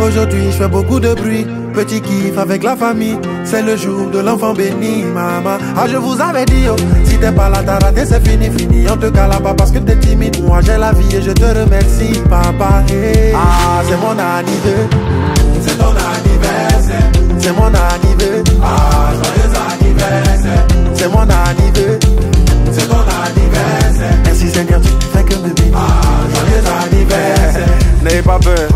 Aujourd'hui je fais beaucoup de bruit, petit kiff avec la famille. C'est le jour de l'enfant béni, maman. Ah je vous avais dit oh, si t'es pas là t'as raté, c'est fini, fini. On te cala pas parce que t'es timide. Moi j'ai la vie et je te remercie, papa. Hey. Ah c'est mon anniversaire, c'est ton anniversaire. C'est mon anniversaire, ah joyeux anniversaire. C'est mon anniversaire, c'est ton anniversaire. Merci Seigneur, tu fais que me bénir. Ah joyeux anniversaire. N'ayez pas peur,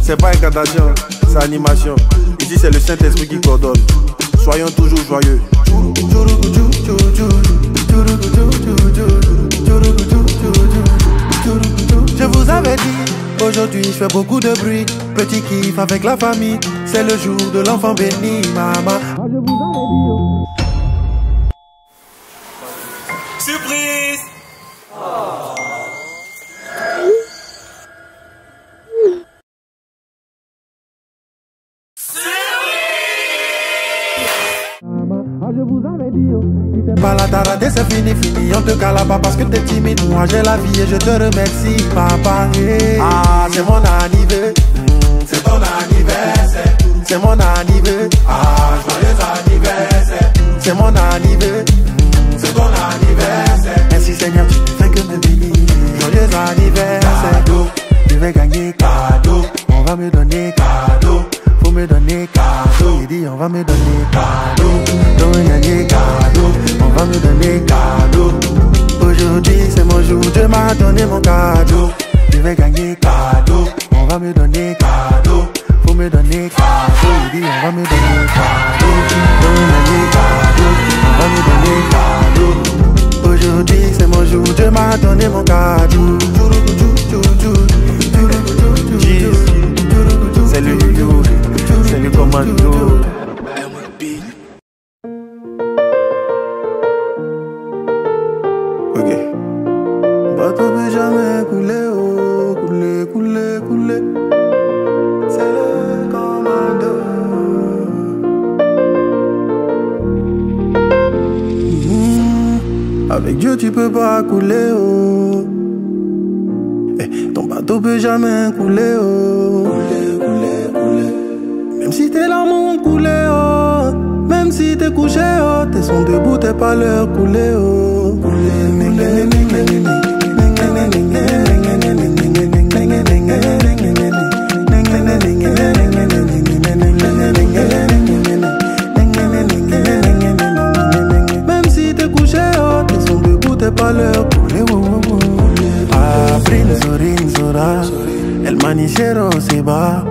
c'est pas incantation, c'est animation. Ici c'est le Saint-Esprit qui coordonne. Soyons toujours joyeux. Je vous avais dit, aujourd'hui je fais beaucoup de bruit, petit kiff avec la famille. C'est le jour de l'enfant béni, maman. Je vous avais dit. Surprise! Je vous avais dit, oh, si t'es pas là t'as raté, c'est fini, fini. On te cala pas parce que t'es timide. Moi j'ai la vie et je te remercie, papa. Hey. Ah c'est mon anniversaire, c'est ton anniversaire. C'est mon anniversaire, ah joyeux anniversaire. C'est mon anniversaire, c'est ton anniversaire. Merci Seigneur, tu fais que me bénir. Joyeux anniversaire. Cadeau, je vais gagner cadeau. On va me donner cadeau. Faut me donner cadeau. Il dit on va me donner cadeau. Donc gagner cadeau. On va me donner cadeau. Aujourd'hui c'est mon jour, Dieu m'a donné mon cadeau. Je vais gagner cadeau. On va me donner cadeau. Faut me donner cadeau. Il dit on va me donner cadeau. Donc gagner cadeau. On va me donner cadeau. Aujourd'hui c'est mon jour, Dieu m'a donné mon cadeau. C'est le you, c'est le commando. Ok. Bateau peut jamais couler, oh, couler, couler, couler. C'est le commando. Avec Dieu tu peux pas couler, oh. Ton bateau peut jamais couler, oh. Couler, couler, couler. Même si tes larmes ont coulé, oh. Même si t'es couché, oh. Tes sons debout, t'es pas leur couler, oh. Couler, couler, couler. Même si t'es couché, oh. Tes sons debout, t'es pas leur couler, oh, oh, oh. El manicero se va.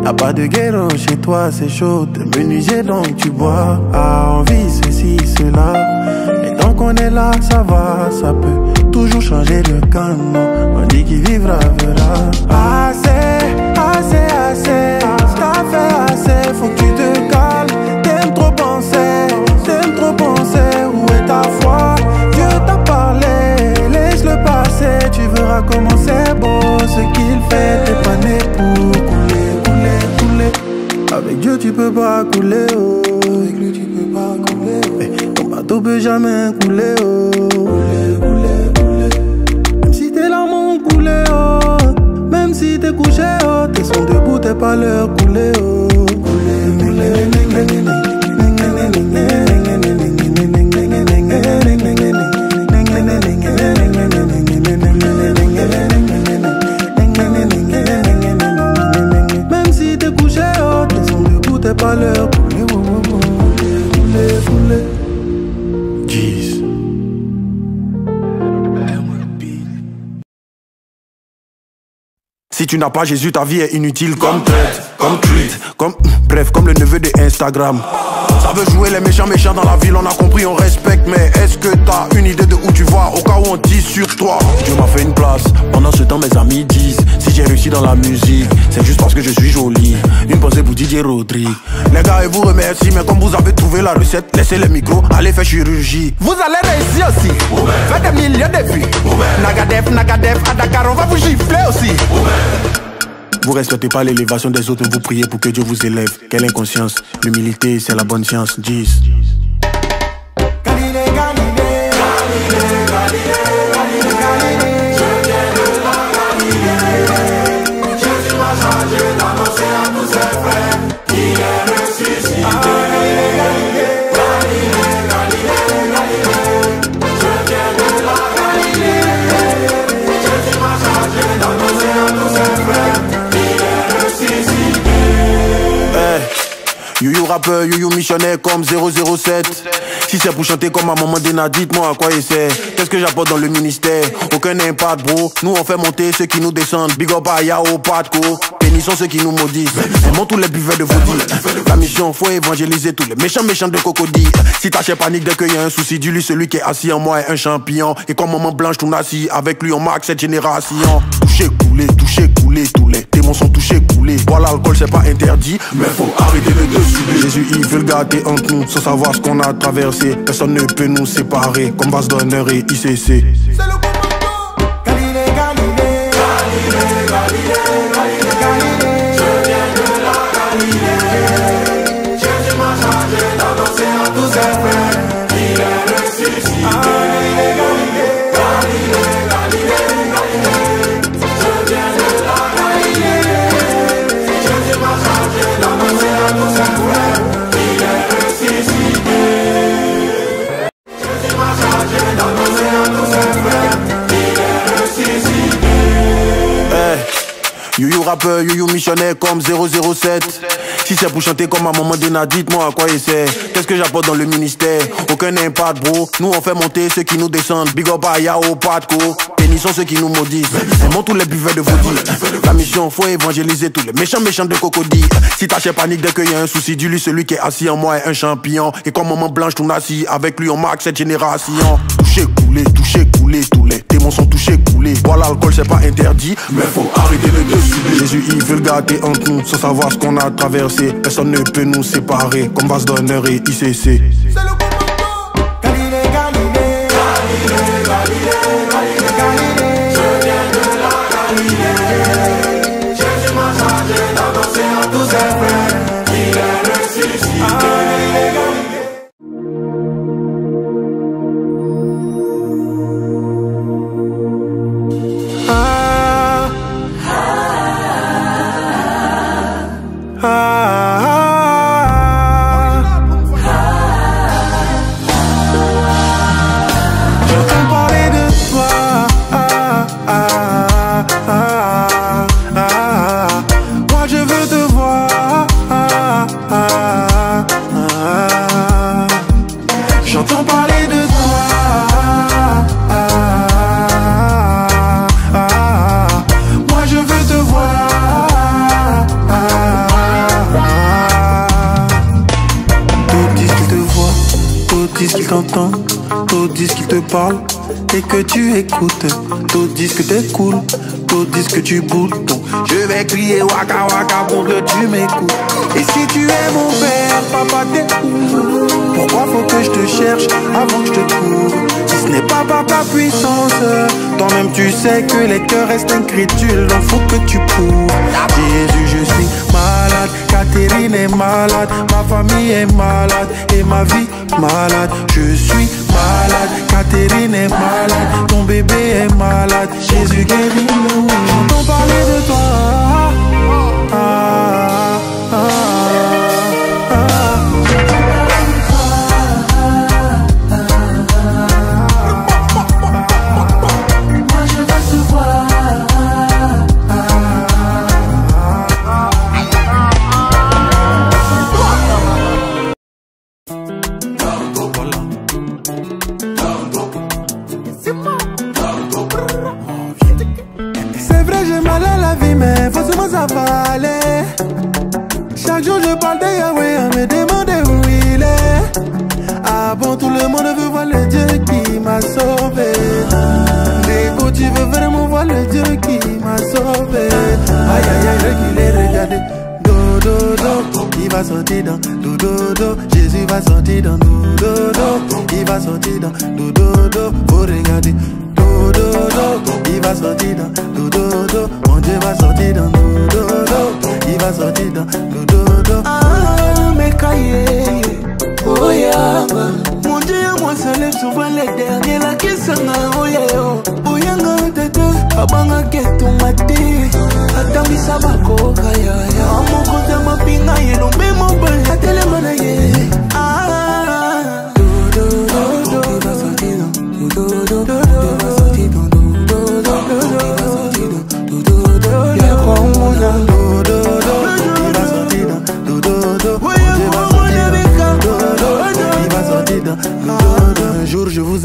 Y'a pas de guerre chez toi, c'est chaud. T'es menuisier donc tu bois. Ah, envie ceci, cela. Et tant qu'on est là, ça va. Ça peut toujours changer de canon. On dit qu'il vivra, verra. Assez, assez, assez. T'as fait assez, faut que tu te calmes. T'aimes trop penser, t'aimes trop penser. Où est ta foi? Dieu t'a parlé, laisse-le passer. Tu verras comment c'est beau ce qu'il fait. T'es pas né pour couler, couler, couler. Avec Dieu tu peux pas couler, oh. Avec lui tu peux pas couler, oh. Ton bateau peut jamais couler, oh. Couler, couler, couler. Même si tes larmes ont coulé, oh. Même si t'es couché, oh. Tes sons debout, t'es pas leur couler, oh. Couler, couler, couler. Même si t'es couché, oh, tes sons debout, t'es pas leur couler, oh, oh, oh. Couler, couler. Jeez. Si tu n'as pas Jésus, ta vie est inutile comme traite, comme tweet, comme bref, comme le neveu de Instagram. Ça veut jouer les méchants dans la ville, on a compris, on respecte. Mais est-ce que t'as une idée de où tu vas au cas où on dit sur toi? Dieu m'a fait une place, pendant ce temps mes amis disent si j'ai réussi dans la musique, c'est juste parce que je suis joli. Une pensée pour Didier Rodrigue. Les gars, je vous remercie, mais comme vous avez trouvé la recette, laissez les micros, allez faire chirurgie. Vous allez réussir aussi, faites des milliers de vues. Nagadef, Nagadef, à Dakar, on va vous gifler aussi. Vous respectez pas l'élévation des autres, mais vous priez pour que Dieu vous élève. Quelle inconscience, l'humilité c'est la bonne science, 10. Jésus m'a changé dans l'océan, tout seul. rappeur, you missionnaire comme 007. Si c'est pour chanter comme ma maman Dena, dites-moi à quoi il sert. Qu'est-ce que j'apporte dans le ministère? Aucun impact bro. Nous on fait monter ceux qui nous descendent. Big up à Yao, Patko. Bénissons ceux qui nous maudissent. Aimons tous les buveurs de vaudis. La mission, faut évangéliser tous les méchants de cocodie. Si ta chère panique dès qu'il y a un souci, dis-lui celui qui est assis en moi est un champion. Et comme maman blanche tout assis, avec lui on marque cette génération. Touché, coulé, tous les démons sont touchés, coulés. Boire l'alcool c'est pas interdit, mais faut arrêter de dessus. Jésus il veut le gâter entre nous, sans savoir ce qu'on a traversé. Personne ne peut nous séparer, comme base d'honneur et ICC. C'est le commandant Galilée, Galilée, Galilée, Galilée, Galilée, Galilée. Je viens de la Galilée. Jésus m'a chargé d'annoncer à tous ses frères qu'il est ressuscité. Galilée, Galilée, Galilée, Galilée, Galilée. Je viens de la Galilée. Jésus m'a chargé d'annoncer à tous ses frères qu'il est ressuscité. Jésus m'a chargé d'annoncer à tous ses frères qu'il est ressuscité. Hey, you rappeur, you missionnaire comme 007. Si c'est pour chanter comme ma maman Dena, dites-moi à quoi il sert. Qu'est-ce que j'apporte dans le ministère? Aucun impact bro. Nous on fait monter ceux qui nous descendent. Big up à Yao, Patko. Bénissons ceux qui nous maudissent. Aimons tous les buveurs de vaudis. La mission, faut évangéliser tous les méchants de cocodie. Si ta chère panique dès qu'il y a un souci, dis-lui celui qui est assis en moi est un champion. Et comme maman blanche tout assis, avec lui on marque cette génération. Touché, coulé, tous les démons sont touchés, coulés. Boire l'alcool c'est pas interdit, mais faut arrêter de dessus. Jésus il veut le gâter entre nous, sans savoir ce qu'on a traversé. Personne ne peut nous séparer, comme base d'honneur et ICC. C'est le commandant Galilée, Galilée, Galilée, Galilée, Galilée, Galilée. Je viens de la Galilée. Jésus m'a chargé d'annoncer à tous ses frères qu'il est ressuscité. Galilée, Galilée. J'entends parler de toi. Moi je veux te voir. J'entends parler de toi. Moi je veux te voir. D'autres disent qu'ils te voient, d'autres disent qu'ils t'entendent, d'autres disent qu'ils te parlent et que tu écoutes. D'autres disent que t'es cool, d'autres disent que tu boules. Donc je vais crier waka waka pour que tu m'écoutes. Et si tu es mon père, papa t'es où? Pourquoi faut que je te cherche avant que je te trouve? Si ce n'est pas par ta puissance, toi-même tu sais que les cœurs restent incrédules. Donc faut que tu prouves. Jésus je suis malade, Catherine est malade, ma famille est malade et ma vie malade. Je suis malade, Catherine est malade, ton bébé est malade. Jésus guéris-nous. J'entends parler de toi. C'est vrai j'ai mal à la vie mais forcément ça va aller. Chaque jour je parle de Yahweh à me demander où il est. Ah bon tout le monde veut voir le Dieu qui m'a sauvé. Mais quand tu veux vraiment voir le Dieu qui m'a sauvé. Aïe aïe aïe regardez. Do do do, il va sortir dans do do do. Jésus va sortir dans do do do. Il va sortir dans do do do. Faut regarder. Do do do, il va sortir dans do do do. Mon Dieu va sortir dans do do do. Il va sortir dans do do do. Ah mais cahier, oh yeah. Mon Dieu moi se lève souvent les derniers là qui s'en a oh yeah. Oh yeah non tete, abanga ketu mati. Atami sabako kaya ya. Mon côté ma pinga yelo même mon bal la télé manaye. Ah do do do do, il va sortir dans do do do. Il va sortir dans do do do.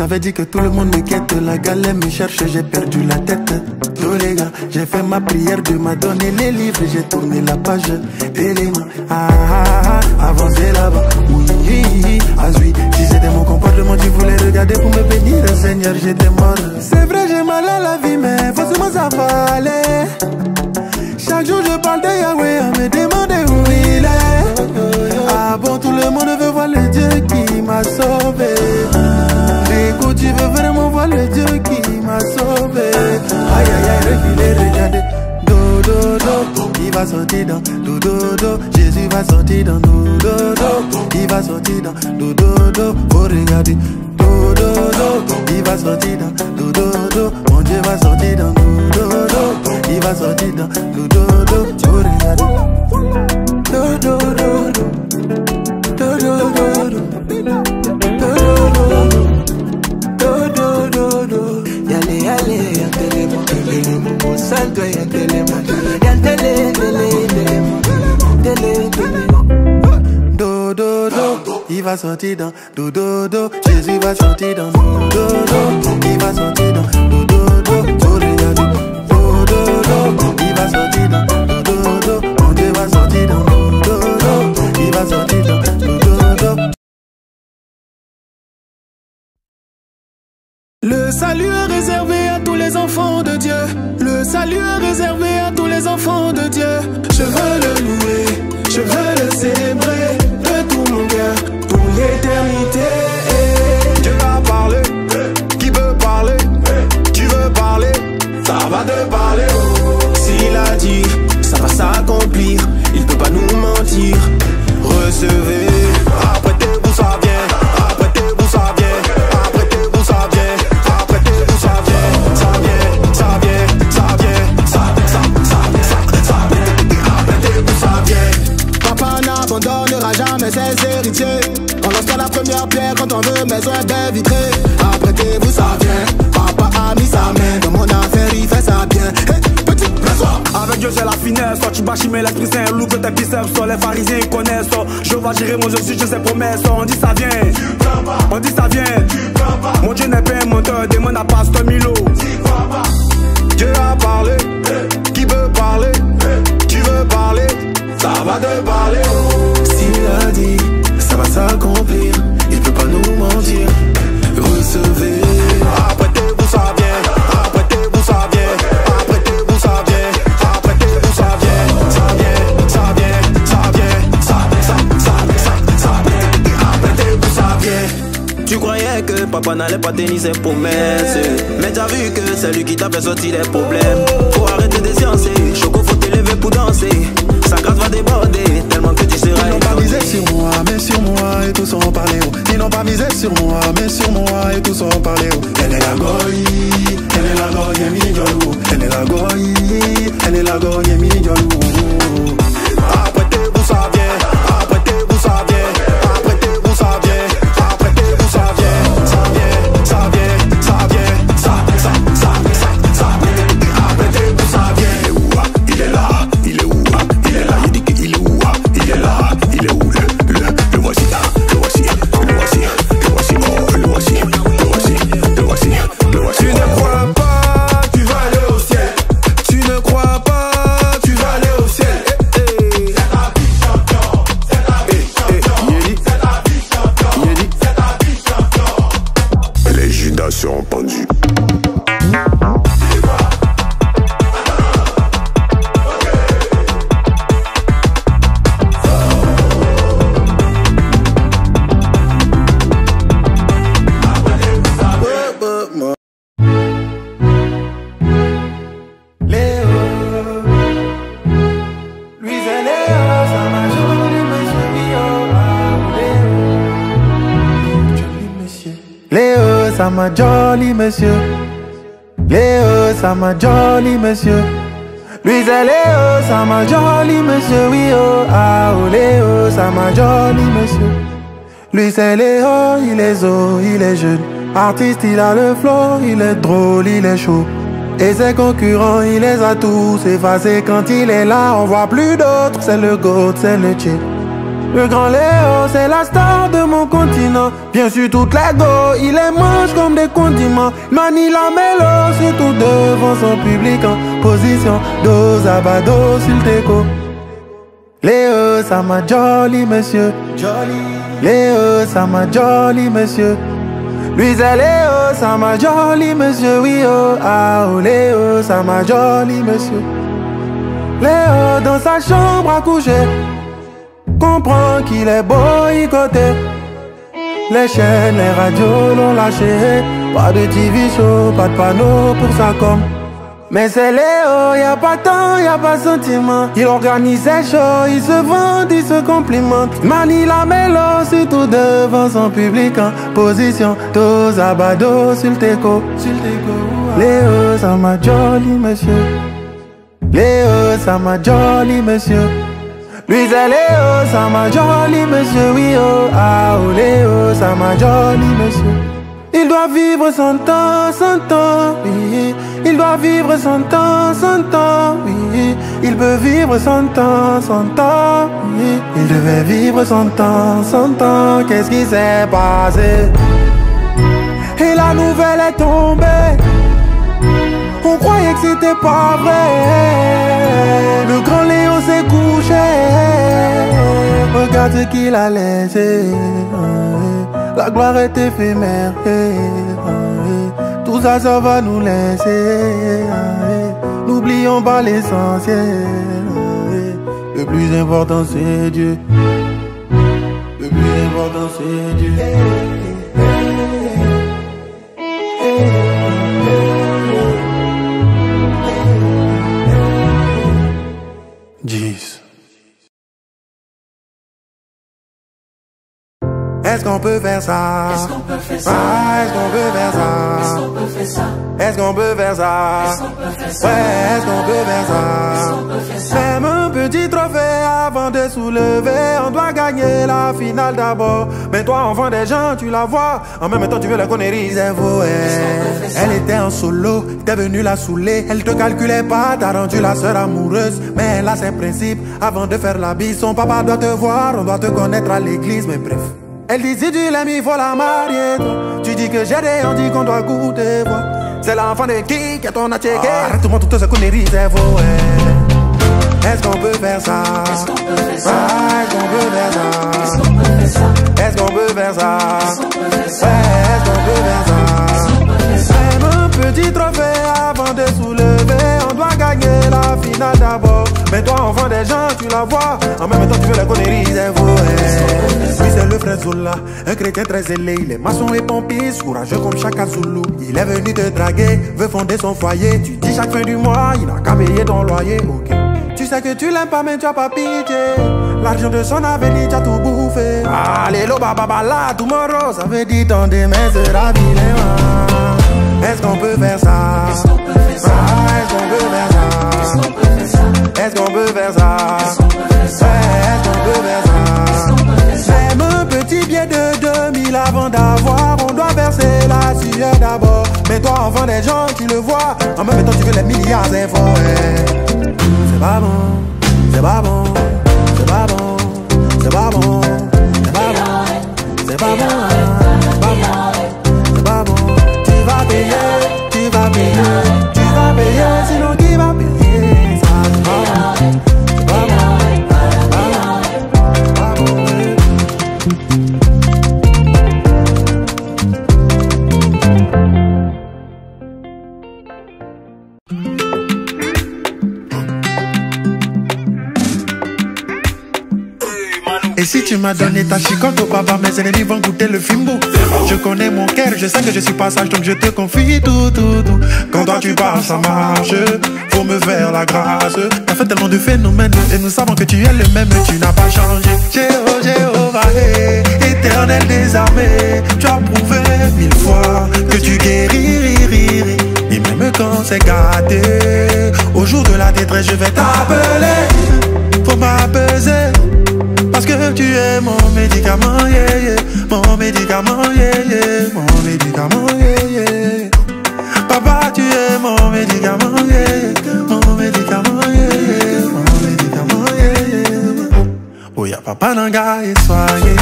avez dit que tout le monde me quête, la galère me cherche, j'ai perdu la tête. Tous les gars, j'ai fait ma prière, Dieu m'a donné les livres, j'ai tourné la page. Et les mains, avancez là-bas. Oui, si c'était mon comportement, tu voulais regarder pour me bénir, Seigneur, j'étais mort. C'est vrai, j'ai mal à la vie, mais forcément ça va aller. Chaque jour je parle de Yahweh, on me demande où il est. Ah bon, tout le monde veut voir le Dieu qui m'a sauvé. Écoute, tu veux vraiment voir le Dieu qui m'a sauvé. Aïe aïe aïe, reculez, regardez. Do do do, il va sortir dans do do do. Jésus va sortir dans do do do. Il va sortir dans do do do. Faut regarder. Do do do, il va sortir dans do do do. Mon Dieu va sortir dans do do do. Il va sortir dans do do do. Faut regarder. Do do do do. Do do do do. Do do do, il va sortir dans do do do. Jésus va sortir dans do do do. Il va sortir dans do do do. Faut regarder. Do do do, il va sortir dans do do do. Mon Dieu va sortir dans do do do. Il va sortir dans do do do. Le salut est réservé à tous les enfants de Dieu. Le salut est réservé à tous les enfants de Dieu. Je veux le louer, je veux le célébrer de tout mon cœur pour l'éternité. Dieu a parlé, qui veut parler? Tu veux parler? Ça va te parler. S'il a dit, ça va s'accomplir. Il peut pas nous mentir. Recevez. Apprêtez-vous, ça vient. Apprêtez-vous, ça vient. Apprêtez-vous, ça vient. Apprêtez-vous, ça vient. Ça vient, ça vient, ça vient. Ça, apprêtez-vous, ça vient. Papa n'abandonnera jamais ses héritiers. On lance pas la première pierre quand on veut maison bien vitrée. Apprêtez-vous, ça vient. Papa a mis sa main dans mon affaire, il fait ça bien. Hey, petit, prends-toi. Avec Dieu j'ai la finesse, toi tu bâchis mais l'esprit saint lourd que tes biceps, les pharisiens ils connaissent. Je vais gérer mon Jésus, je sais promesse. On dit ça vient, on dit ça vient. Mon Dieu n'est pas un menteur, demande à Pasteur Milo. Dieu a parlé, qui veut parler? Tu veux parler? Ça va te parler. S'il a dit, ça va s'accomplir. Il peut pas nous mentir. Recevez. Apprêtez-vous, ça vient. Apprêtez-vous, ça vient. Apprêtez-vous, ça vient. Apprêtez-vous, ça vient. Ça vient, ça vient, ça vient. Ça, apprêtez-vous, ça vient. Tu croyais que papa n'allait pas tenir ses promesses, mais t'as vu que c'est lui qui t'a fait sortir des problèmes. Faut arrêter de sciencer, Choco faut t'élever pour danser. Sa grâce va déborder, tellement que tu seras Ils n'ont pas étonné. misé sur moi, mais sur moi et tous ont parlé haut. Ils n'ont pas misé sur moi, mais sur moi et tous ont parlé haut. Elle est la goy, elle est la goy, mi-jolou. Elle est la goy, elle est la goy, mi-jolou. Apprêtez-vous, ça vient. Apprêtez-vous, ça vient. Apprêtez-vous, ça vient. Apprêtez-vous, ça vient. Ça vient, ça vient, ça vient. Ça, apprêtez-vous, ça vient. Il est là, il est où? Il est là, il dit qu'il est où? Il est là, il est où? Le voici, le voici, le voici, le voici, oh, le voici, le voici, le voici, le voici. Tu ne crois pas, tu vas aller au ciel. Tu ne crois pas, tu vas aller au ciel. C'est ta vie champion, c'est ta vie champion, c'est ta vie champion, c'est ta vie champion. Les Judas seront pendus. Léo, ça m'a jolly monsieur. Léo, ça m'a jolly monsieur. Lui c'est Léo, ça m'a jolly monsieur. Oui oh, ah oh Léo, ça m'a jolly monsieur. Lui c'est Léo, il est zo, il est jeune. Artiste, il a le flow, il est drôle, il est chaud. Et ses concurrents, il les a tous effacés. Quand il est là, on voit plus d'autres. C'est le GOAT, c'est le chill. Le grand Léo, c'est la star de mon continent. Bien sûr, toute la go, il les mange comme des condiments. Manie la mélo, surtout devant son public en position. Dos à bado sur le déco. Léo, ça m'a jolly monsieur. Léo, ça m'a jolly monsieur. Lui c'est Léo, ça m'a jolly monsieur. Oui oh, ah oh Léo, ça m'a jolly monsieur. Léo dans sa chambre à coucher comprend qu'il est boycotté. Les chaînes, les radios l'ont lâché. Pas de TV show, pas de panneau pour sa com. Mais c'est Léo, y'a pas temps, y'a pas sentiment. Il organise ses shows, il se vend, il se complimente. Manie la mélo, surtout devant son public en position. Dos à bado sur le déco. Léo, ça m'a jolly monsieur. Léo, ça m'a jolly monsieur. Lui c'est Léo, ça m'a jolly monsieur. Oui oh, ah oh Léo, ça m'a jolly monsieur. Il doit vivre 100 ans, oui. Il doit vivre 100 ans, oui. Il peut vivre 100 ans, oui. Il devait vivre 100 ans, qu'est-ce qui s'est passé? Et la nouvelle est tombée. On croyait que c'était pas vrai. Le grand Léo s'est couché. Regarde ce qu'il a laissé. La gloire est éphémère. Tout ça, ça va nous laisser. N'oublions pas l'essentiel. Le plus important c'est Dieu. Le plus important c'est Dieu. Est-ce qu'on peut faire ça? Est-ce qu'on peut faire ça? Ah, est-ce qu'on peut faire ça? Est-ce qu'on peut faire ça? Est-ce qu'on peut faire ça? Est-ce qu'on peut faire ça? Ouais, est-ce qu'on peut faire ça? Est-ce qu'on peut faire ça? Même un petit trophée avant de soulever. On doit gagner la finale d'abord. Mais toi, enfant des gens, tu la vois. En même temps, tu veux la connerie. C'est vrai. Elle était en solo, t'es venu la saouler. Elle te calculait pas, t'as rendu la sœur amoureuse. Mais elle a ses principes. Avant de faire la bise, son papa doit te voir. On doit te connaître à l'église, mais bref. Elle dit si tu l'aimes il faut la marier toi. Tu dis que j'ai des on dit qu'on doit goûter voir. C'est l'enfant de qui est ton a checké. Arrête-moi toutes ces conneries c'est faux ouais. Est-ce qu'on peut faire ça? Est-ce qu'on peut faire ça? Est-ce qu'on peut faire ça? Est-ce qu'on peut faire ça? Est-ce qu'on peut faire ça? Est-ce qu'on peut faire ça? Même un petit trophée avant de soulever. On doit gagner la finale d'abord. Mais toi enfant des gens tu la vois. En même temps tu veux la connerie c'est faux ouais. Lui c'est le frère Zola, un chrétien très zélé. Il est maçon et pompiste, courageux comme Chaka Zulu. Il est venu te draguer, veut fonder son foyer. Tu dis chaque fin du mois, il n'a qu'à payer ton loyer. Ok. Tu sais que tu l'aimes pas mais tu as pas pitié. L'argent de son avenir tu as tout bouffé. Allez lo baba là tomorrow. Ça veut dire ton demain sera vilain. Est-ce qu'on peut faire ça? Est-ce qu'on peut faire ça? Est-ce qu'on peut faire ça? Est-ce qu'on peut faire ça? Est-ce qu'on peut faire ça? Est-ce qu'on peut faire ça? Est-ce qu'on peut faire ça? Même un petit billet de 2000 avant d'avoir. On doit verser la sueur d'abord. Mais toi enfant des gens tu le vois. En même temps tu veux les milliards c'est faux ouais. C'est pas bon, c'est pas bon, c'est pas bon, c'est pas bon, c'est pas bon, c'est pas bon, c'est pas bon, c'est pas bon. Tu vas payer, tu vas payer, tu vas payer, sinon qui va payer? Ça c'est pas bon, c'est pas bon, c'est pas bon, Et si tu m'as donné ta chicotte au papa, mes ennemis vont goûter le fimbo. Je connais mon cœur, je sais que je suis pas sage, donc je te confie tout. Quand toi tu parles, ça marche, faut me faire la grâce. T'as fait tellement de phénomènes, et nous savons que tu es le même, tu n'as pas changé. Jéhovah, éternel des armées, tu as prouvé 1000 fois que tu guéris. Et même quand c'est gâté, au jour de la détresse, je vais t'appeler. Faut m'apaiser. Parce que tu es mon médicament, yeah, yeah. Mon médicament, yeah, yeah. Mon médicament, yeah, yeah. Papa, tu es mon médicament, yeah, yeah. Mon médicament, yeah, yeah. Mon médicament, yeah, yeah. Oh yeah. papa nanga et soyez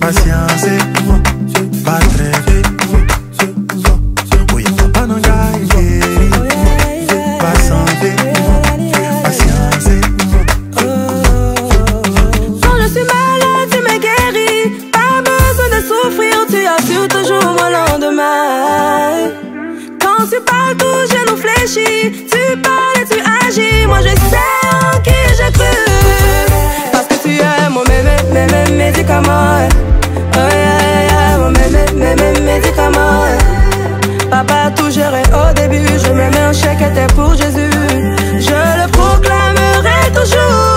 patience, pas traiter. Oui, papa nanga et guéri, pas santé, patience. Quand je suis malade, tu me guéris. Pas besoin de souffrir, tu assures toujours mon lendemain. Quand tu parles, tout genou fléchi. Tu parles et tu agis. Moi je sais en qui j'ai cru. Parce que tu es mon médicament. Oh yeah, yeah, mon médicament. Papa tout géré au début. Je me mets un chèque était pour Jésus. Je le proclamerai toujours.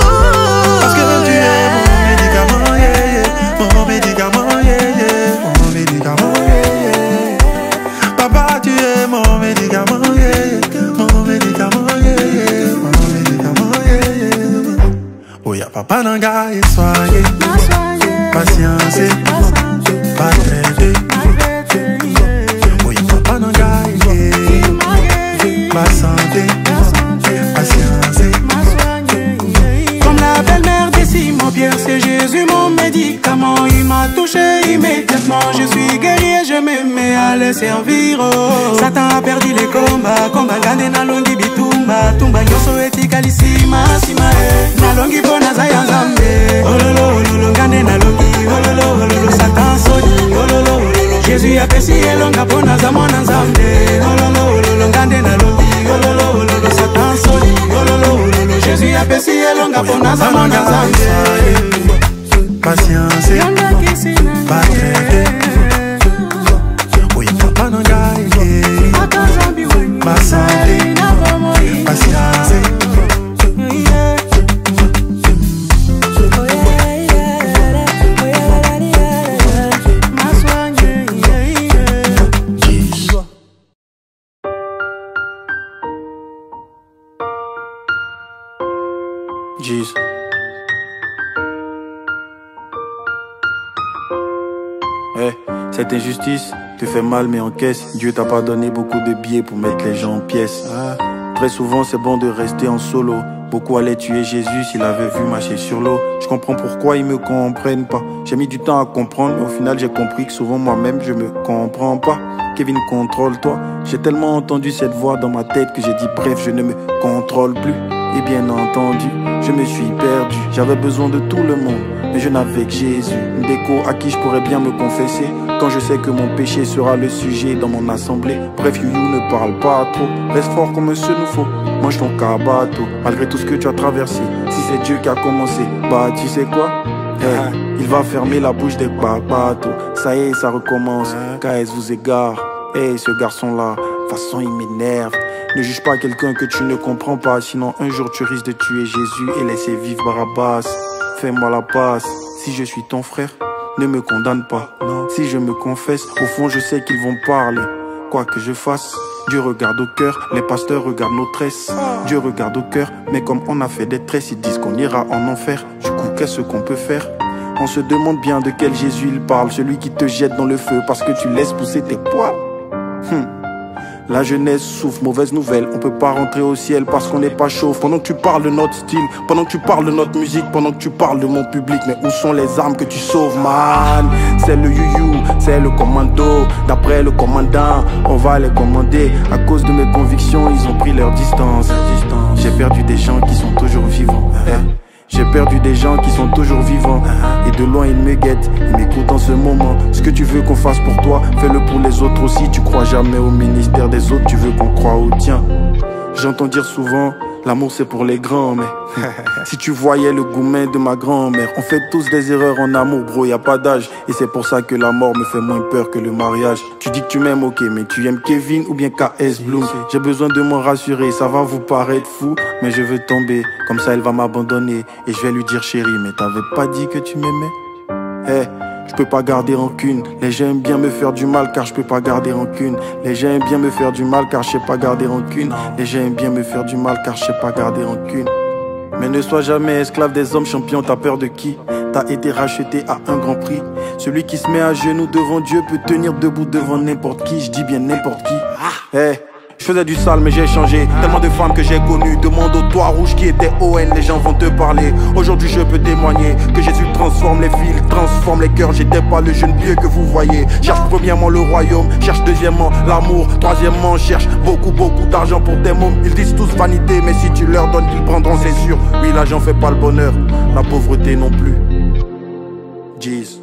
Parce que tu es mon médicament, yeah, yeah. Mon médicament, yeah, yeah. Mon médicament, yeah, yeah. Papa, tu es mon médicament, yeah, yeah. Mon médicament, yeah, yeah. Mon médicament, yeah, yeah. Oh, y'a papa nanga et soyez patience, pas traiter. Oh, y'a papa nanga et guéri, pas santé, patience. Comme la belle-mère de Simon-Pierre, c'est Jésus mon médicament. Il m'a touché immédiatement, je suis guéri et je me mets à le servir. Oh. Satan a perdu les combats, gane na longi bitumba, tumba nyoso etikalisima sima na longi bona zaya nzambe. Ololo gane na longi, ololo Satan soli, ololo Jésus a pesi elonga bona za mwana nzambe. Ololo gane na longi, ololo Satan soli, ololo Jésus a pesi elonga bona za mwana nzambe. Patience, pas traiter. Oui, papa nanga et guéri, pas santé, patience. Jeez. Hey, cette injustice te fait mal mais encaisse. Dieu t'a pas donné beaucoup de billets pour mettre les gens en pièces. Très souvent c'est bon de rester en solo. Beaucoup allaient tuer Jésus s'il avait vu marcher sur l'eau. Je comprends pourquoi ils me comprennent pas. J'ai mis du temps à comprendre mais au final j'ai compris que souvent moi-même je me comprends pas. Kevin, contrôle-toi. J'ai tellement entendu cette voix dans ma tête que j'ai dit bref, je ne me contrôle plus. Et bien entendu, je me suis perdu. J'avais besoin de tout le monde, mais je n'avais que Jésus. Une déco à qui je pourrais bien me confesser quand je sais que mon péché sera le sujet dans mon assemblée. Bref, Youyou, ne parle pas trop. Reste fort comme un seul-nous-faut. Mange ton cabato, malgré tout ce que tu as traversé. Si c'est Dieu qui a commencé, bah tu sais quoi? Hey, il va fermer la bouche des papatos. Ça y est, ça recommence. KS vous égare. Hey, ce garçon-là, de toute façon il m'énerve. Ne juge pas quelqu'un que tu ne comprends pas, sinon un jour tu risques de tuer Jésus et laisser vivre Barabbas. Fais-moi la passe, si je suis ton frère, ne me condamne pas. Si je me confesse, au fond je sais qu'ils vont parler. Quoi que je fasse, Dieu regarde au cœur, les pasteurs regardent nos tresses. Dieu regarde au cœur, mais comme on a fait des tresses, ils disent qu'on ira en enfer. Du coup, qu'est-ce qu'on peut faire? On se demande bien de quel Jésus il parle, celui qui te jette dans le feu parce que tu laisses pousser tes poils. La jeunesse souffre, mauvaise nouvelle, on peut pas rentrer au ciel parce qu'on n'est pas chauve. Pendant que tu parles de notre style, pendant que tu parles de notre musique, pendant que tu parles de mon public, mais où sont les armes que tu sauves, man? C'est le Youyou, c'est le commando. D'après le commandant, on va les commander. À cause de mes convictions, ils ont pris leur distance. J'ai perdu des gens qui sont toujours vivants. J'ai perdu des gens qui sont toujours vivants. Et de loin ils me guettent, ils m'écoutent en ce moment. Ce que tu veux qu'on fasse pour toi, fais-le pour les autres aussi. Tu crois jamais au ministère des autres, tu veux qu'on croie au tien. J'entends dire souvent, l'amour c'est pour les grands, mais si tu voyais le gourmet de ma grand-mère. On fait tous des erreurs en amour, bro, y a pas d'âge. Et c'est pour ça que la mort me fait moins peur que le mariage. Tu dis que tu m'aimes, ok, mais tu aimes Kevin ou bien KS Bloom. J'ai besoin de m'en rassurer, ça va vous paraître fou, mais je veux tomber, comme ça elle va m'abandonner. Et je vais lui dire chérie, mais t'avais pas dit que tu m'aimais? Hey, je peux pas garder rancune. Les gens aiment bien me faire du mal car je peux pas garder rancune. Les gens aiment bien me faire du mal car je sais pas garder rancune. Les gens aiment bien me faire du mal car je sais pas garder rancune. Mais ne sois jamais esclave des hommes champions, t'as peur de qui? T'as été racheté à un grand prix. Celui qui se met à genoux devant Dieu peut tenir debout devant n'importe qui. Je dis bien n'importe qui. Hey, Je faisais du sale mais j'ai changé. Tellement de femmes que j'ai connues. Demande au toit rouge qui était ON, les gens vont te parler. Aujourd'hui je peux témoigner que Jésus transforme les villes, transforme les cœurs. J'étais pas le jeune vieux que vous voyez. Cherche premièrement le royaume, cherche deuxièmement l'amour, troisièmement cherche beaucoup d'argent pour tes mômes. Ils disent tous vanité, mais si tu leur donnes qu'ils prendront, c'est sûr. Oui, l'argent fait pas le bonheur, la pauvreté non plus. Jeez.